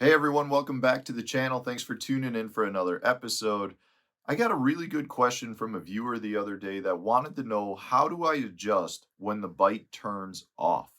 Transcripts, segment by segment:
Hey everyone, welcome back to the channel. Thanks for tuning in for another episode. I got a really good question from a viewer the other day that wanted to know, how do I adjust when the bite turns off?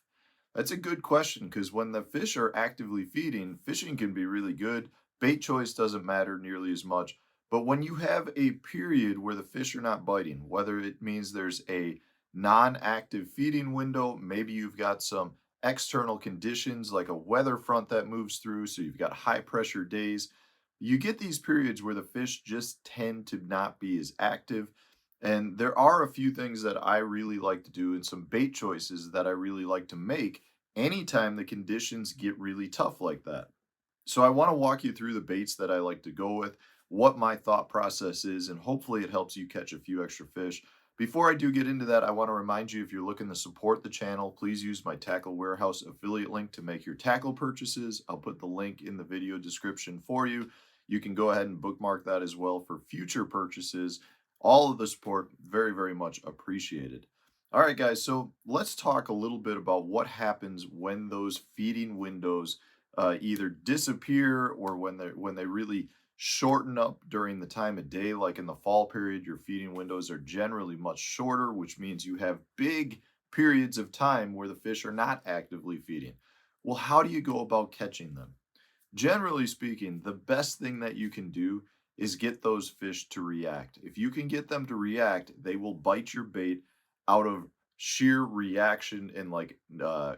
That's a good question because when the fish are actively feeding, fishing can be really good. Bait choice doesn't matter nearly as much. But when you have a period where the fish are not biting, whether it means there's a non-active feeding window, maybe you've got some external conditions like a weather front that moves through, so you've got high pressure days. You get these periods where the fish just tend to not be as active. And there are a few things that I really like to do and some bait choices that I really like to make anytime the conditions get really tough like that. So I want to walk you through the baits that I like to go with, what my thought process is, and hopefully it helps you catch a few extra fish. Before I do get into that, I want to remind you, if you're looking to support the channel, please use my Tackle Warehouse affiliate link to make your tackle purchases. I'll put the link in the video description for you. You can go ahead and bookmark that as well for future purchases. All of the support, very, very much appreciated. All right, guys, so let's talk a little bit about what happens when those feeding windows either disappear, or when they really shorten up during the time of day. Like in the fall period, your feeding windows are generally much shorter, which means you have big periods of time where the fish are not actively feeding. Well, how do you go about catching them? Generally speaking, the best thing that you can do is get those fish to react. If you can get them to react, they will bite your bait out of sheer reaction and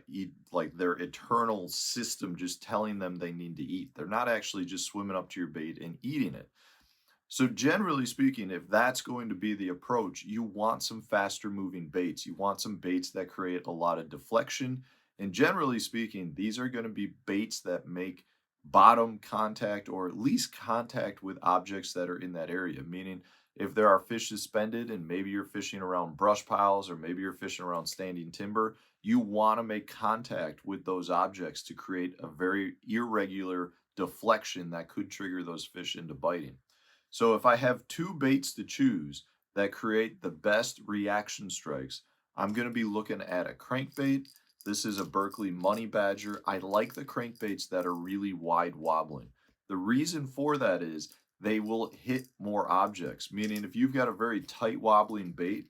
eat, like their eternal system just telling them they need to eat. They're not actually just swimming up to your bait and eating it. So generally speaking, if that's going to be the approach, you want some faster moving baits. You want some baits that create a lot of deflection. And generally speaking, these are going to be baits that make bottom contact, or at least contact with objects that are in that area. Meaning, if there are fish suspended and maybe you're fishing around brush piles or maybe you're fishing around standing timber, you want to make contact with those objects to create a very irregular deflection that could trigger those fish into biting. So if I have two baits to choose that create the best reaction strikes, I'm going to be looking at a crankbait. This is a Berkeley Money Badger. I like the crankbaits that are really wide wobbling. The reason for that is they will hit more objects, meaning if you've got a very tight wobbling bait,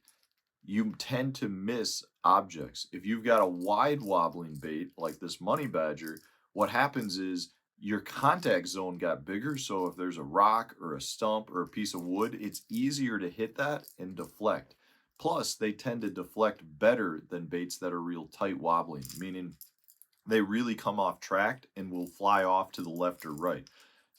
you tend to miss objects. If you've got a wide wobbling bait like this Money Badger, what happens is your contact zone got bigger. So if there's a rock or a stump or a piece of wood, it's easier to hit that and deflect. Plus, they tend to deflect better than baits that are real tight wobbling, meaning they really come off track and will fly off to the left or right.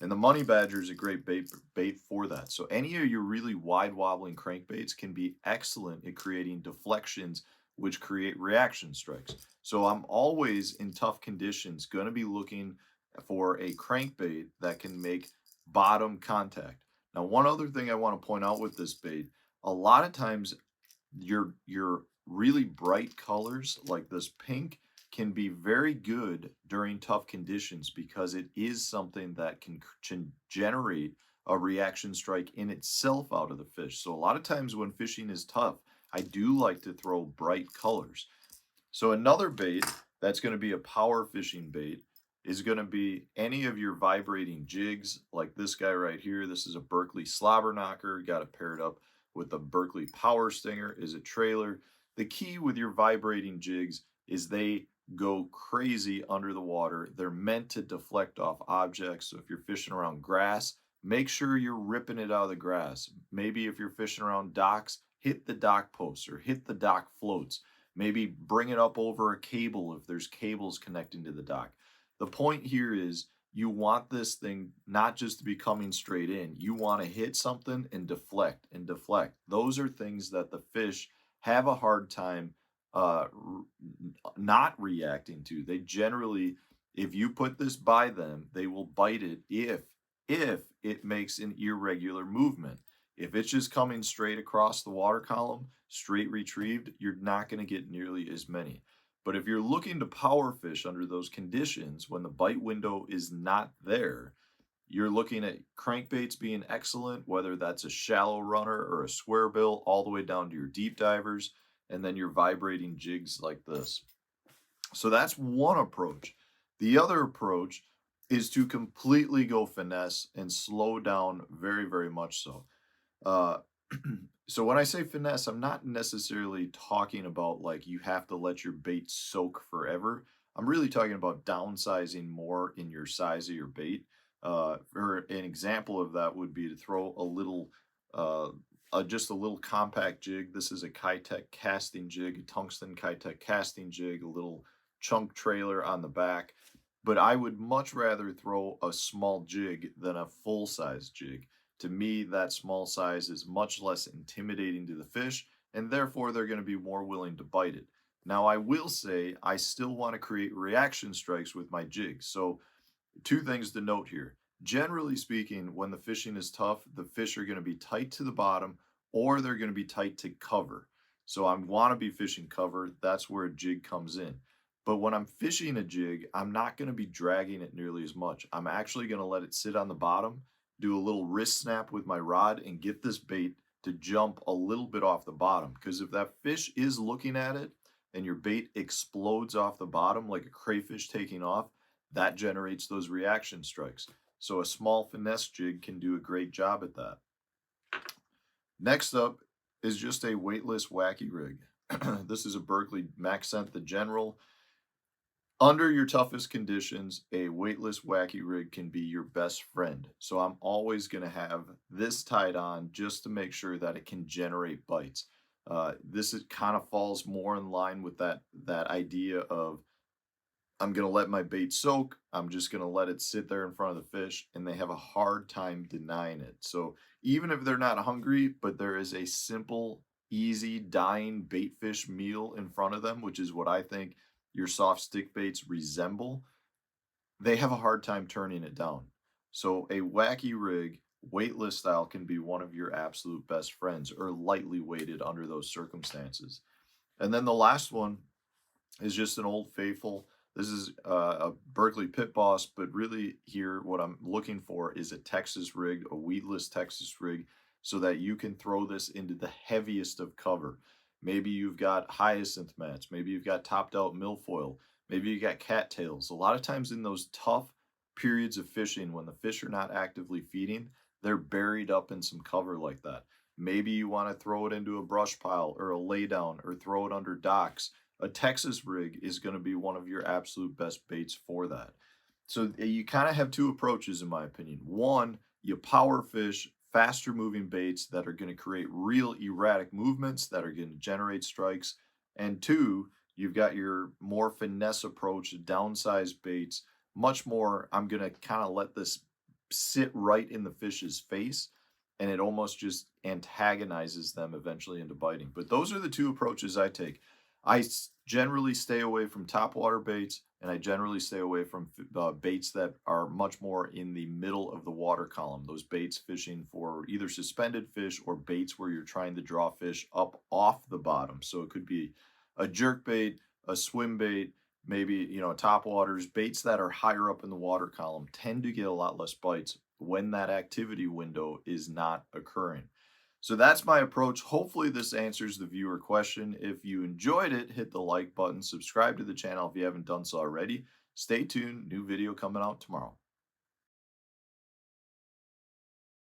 And the Money Badger is a great bait for that. So any of your really wide wobbling crankbaits can be excellent at creating deflections, which create reaction strikes. So I'm always, in tough conditions, going to be looking for a crankbait that can make bottom contact. Now, one other thing I want to point out with this bait, a lot of times your really bright colors like this pink can be very good during tough conditions because it is something that can generate a reaction strike in itself out of the fish. So a lot of times when fishing is tough, I do like to throw bright colors. So another bait that's going to be a power fishing bait is going to be any of your vibrating jigs, like this guy right here. This is a Berkeley Slobber Knocker. Got it paired up with a Berkeley Power Stinger, is a trailer. The key with your vibrating jigs is they go crazy under the water. They're meant to deflect off objects. So if you're fishing around grass, make sure you're ripping it out of the grass. Maybe if you're fishing around docks, hit the dock posts or hit the dock floats. Maybe bring it up over a cable if there's cables connecting to the dock. The point here is you want this thing not just to be coming straight in. You want to hit something and deflect and deflect. Those are things that the fish have a hard time not reacting to. They generally, if you put this by them, they will bite it if it makes an irregular movement. If it's just coming straight across the water column, straight retrieved, you're not going to get nearly as many. But if you're looking to power fish under those conditions, when the bite window is not there, you're looking at crankbaits being excellent, whether that's a shallow runner or a square bill, all the way down to your deep divers, and then your vibrating jigs like this. So that's one approach. The other approach is to completely go finesse and slow down very, very much so. Uh, so when I say finesse, I'm not necessarily talking about like you have to let your bait soak forever. I'm really talking about downsizing more in your size of your bait. Or an example of that would be to throw a little, uh, just a little compact jig. This is a Kitech casting jig, a tungsten Kitech casting jig, a little chunk trailer on the back. But I would much rather throw a small jig than a full size jig. To me, that small size is much less intimidating to the fish, and therefore they're going to be more willing to bite it. Now, I will say I still want to create reaction strikes with my jigs. So, two things to note here. Generally speaking, when the fishing is tough, the fish are going to be tight to the bottom or they're going to be tight to cover. So I want to be fishing cover. That's where a jig comes in. But when I'm fishing a jig, I'm not going to be dragging it nearly as much. I'm actually going to let it sit on the bottom, do a little wrist snap with my rod, and get this bait to jump a little bit off the bottom. Because if that fish is looking at it and your bait explodes off the bottom like a crayfish taking off, that generates those reaction strikes. So a small finesse jig can do a great job at that. Next up is just a weightless wacky rig. This is a Berkley Maxent the General. Under your toughest conditions, a weightless wacky rig can be your best friend. So I'm always going to have this tied on just to make sure that it can generate bites. This is kind of falls more in line with that idea of I'm going to let my bait soak. I'm just going to let it sit there in front of the fish, and they have a hard time denying it. So even if they're not hungry, but there is a simple, easy, dying bait fish meal in front of them, which is what I think your soft stick baits resemble, they have a hard time turning it down. So a wacky rig, weightless style, can be one of your absolute best friends or lightly weighted under those circumstances. And then the last one is just an old faithful. This is a Berkeley Pit Boss, but really here what I'm looking for is a Texas rig, a weedless Texas rig, so that you can throw this into the heaviest of cover. Maybe you've got hyacinth mats, maybe you've got topped out milfoil, maybe you got cattails. A lot of times in those tough periods of fishing when the fish are not actively feeding, they're buried up in some cover like that. Maybe you want to throw it into a brush pile or a laydown or throw it under docks. A Texas rig is going to be one of your absolute best baits for that. So you kind of have two approaches, in my opinion. One, you power fish faster moving baits that are going to create real erratic movements that are going to generate strikes. And two, you've got your more finesse approach, downsized baits, much more. I'm going to kind of let this sit right in the fish's face, and it almost just antagonizes them eventually into biting. But those are the two approaches I take. Generally stay away from topwater baits, and I generally stay away from baits that are much more in the middle of the water column. Those baits fishing for either suspended fish or baits where you're trying to draw fish up off the bottom. So it could be a jerk bait, a swim bait, maybe topwaters. Baits that are higher up in the water column tend to get a lot less bites when that activity window is not occurring. So that's my approach. Hopefully this answers the viewer question. If you enjoyed it, hit the like button, subscribe to the channel if you haven't done so already. Stay tuned, new video coming out tomorrow.